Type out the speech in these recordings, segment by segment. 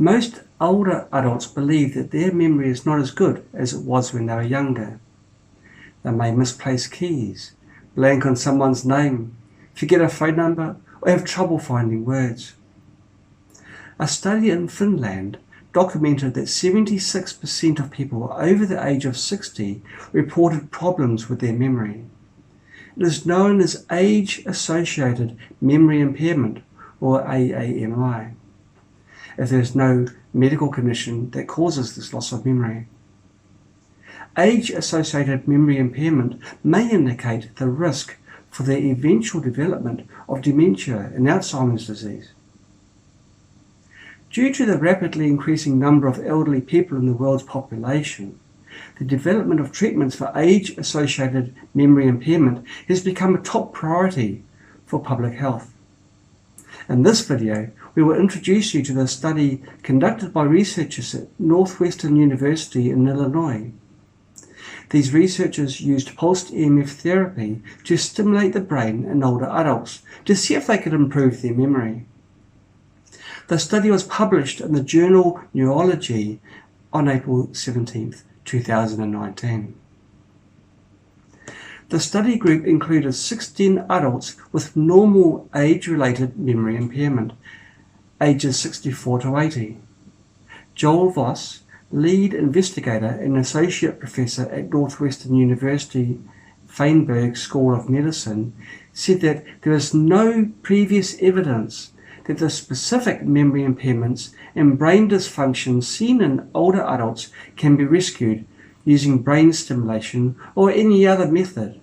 Most older adults believe that their memory is not as good as it was when they were younger. They may misplace keys, blank on someone's name, forget a phone number, or have trouble finding words. A study in Finland documented that 76% of people over the age of 60 reported problems with their memory. It is known as age-associated memory impairment, or AAMI, if there is no medical condition that causes this loss of memory. Age-associated memory impairment may indicate the risk for the eventual development of dementia and Alzheimer's disease. Due to the rapidly increasing number of elderly people in the world's population, the development of treatments for age-associated memory impairment has become a top priority for public health. In this video, we will introduce you to the study conducted by researchers at Northwestern University in Illinois. These researchers used pulsed EMF therapy to stimulate the brain in older adults to see if they could improve their memory. The study was published in the journal Neurology on April 17, 2019. The study group included 16 adults with normal age-related memory impairment, ages 64 to 80. Joel Voss, lead investigator and associate professor at Northwestern University Feinberg School of Medicine, said that there is no previous evidence that the specific memory impairments and brain dysfunction seen in older adults can be rescued using brain stimulation or any other method.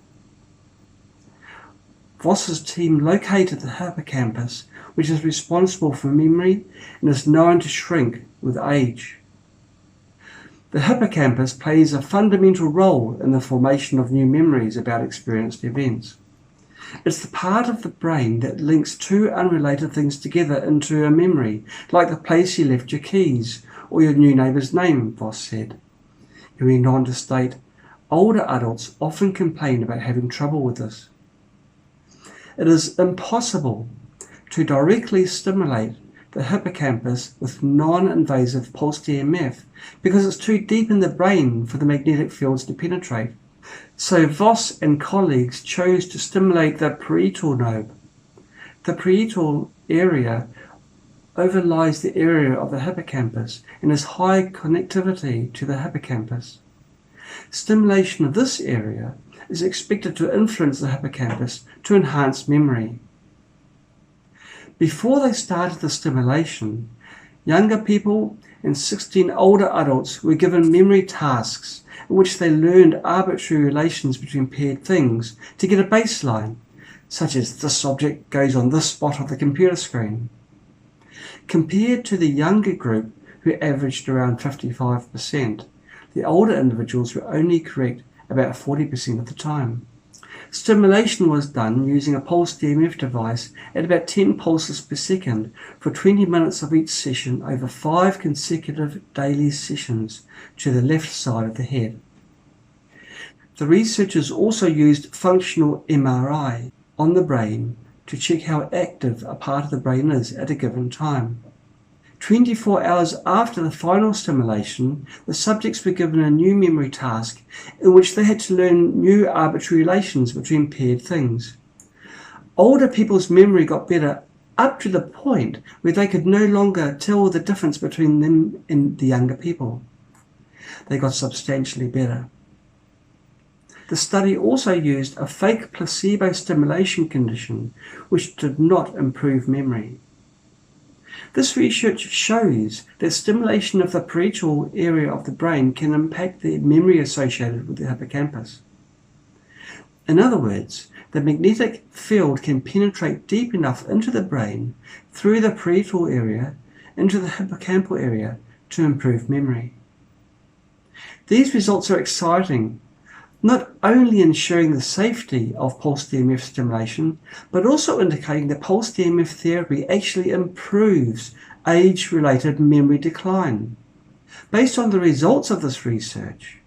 Voss's team located the hippocampus, which is responsible for memory and is known to shrink with age. The hippocampus plays a fundamental role in the formation of new memories about experienced events. It's the part of the brain that links two unrelated things together into a memory, like the place you left your keys or your new neighbour's name, Voss said. He went on to state, older adults often complain about having trouble with this. It is impossible to directly stimulate the hippocampus with non-invasive pulsed EMF because it's too deep in the brain for the magnetic fields to penetrate. So Voss and colleagues chose to stimulate the parietal lobe. The parietal area overlies the area of the hippocampus and has high connectivity to the hippocampus. Stimulation of this area is expected to influence the hippocampus to enhance memory. Before they started the stimulation, younger people and 16 older adults were given memory tasks in which they learned arbitrary relations between paired things to get a baseline, such as this object goes on this spot of the computer screen. Compared to the younger group, who averaged around 55%, the older individuals were only correct about 40% of the time. Stimulation was done using a pulsed EMF device at about 10 pulses per second for 20 minutes of each session over 5 consecutive daily sessions to the left side of the head. The researchers also used functional MRI on the brain to check how active a part of the brain is at a given time. 24 hours after the final stimulation, the subjects were given a new memory task in which they had to learn new arbitrary relations between paired things. Older people's memory got better up to the point where they could no longer tell the difference between them and the younger people. They got substantially better. The study also used a fake placebo stimulation condition which did not improve memory. This research shows that stimulation of the parietal area of the brain can impact the memory associated with the hippocampus. In other words, the magnetic field can penetrate deep enough into the brain through the parietal area into the hippocampal area to improve memory. These results are exciting, not only ensuring the safety of pulsed EMF stimulation, but also indicating that pulsed EMF therapy actually improves age-related memory decline. Based on the results of this research,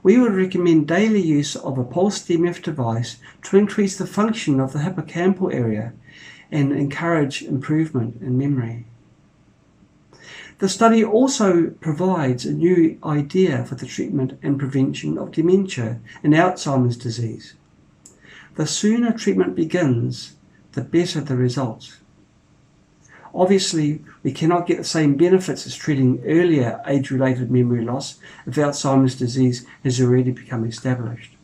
we would recommend daily use of a pulsed EMF device to increase the function of the hippocampal area and encourage improvement in memory. The study also provides a new idea for the treatment and prevention of dementia and Alzheimer's disease. The sooner treatment begins, the better the results. Obviously, we cannot get the same benefits as treating earlier age-related memory loss if Alzheimer's disease has already become established.